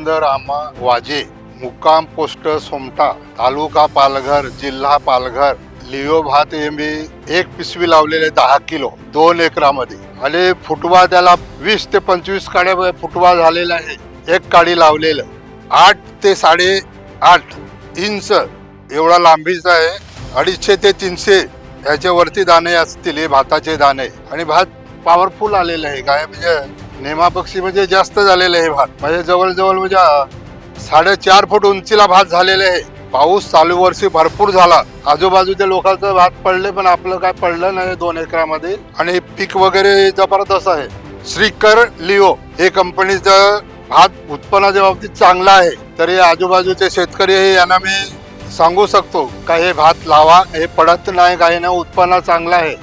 गोविंद रामा वाजे, मुक्काम पोस्ट सोमटा, तालुका पालघर, जिल्हा पालघर. लिओ भात हे मी एक पिशवी लावलेले 10 किलो 2 एकरामध्ये आणि फुटवा त्याला 20 ते 25 काड्या फुटवा झालेला आहे. एक काडी लावलेलं 8 ते 8.5 इंच एवढा लांबीचा आहे. 250 ते 300 याच्यावरती दाणे असतील हे भाताचे दाणे. आणि भात पॉवरफुल आलेलं आहे. काय म्हणजे नेमापक्षी म्हणजे जास्त झालेलं आहे भात. म्हणजे जवळजवळ म्हणजे 4.5 फूट उंचीला भात झालेले आहे. पाऊस चालू वर्षी भरपूर झाला. आजूबाजूच्या लोकांचं भात पडले पण आपलं काय पडलं नाही 2 एकरामध्ये. आणि पीक वगैरे जबरदस्त आहे. श्रीकर लिओ हे कंपनीचं भात उत्पन्नाच्या बाबतीत चांगला आहे. तरी आजूबाजूचे शेतकरी यांना मी सांगू शकतो का हे भात लावा. हे पडत नाही, काही नाही, उत्पन्न चांगलं आहे.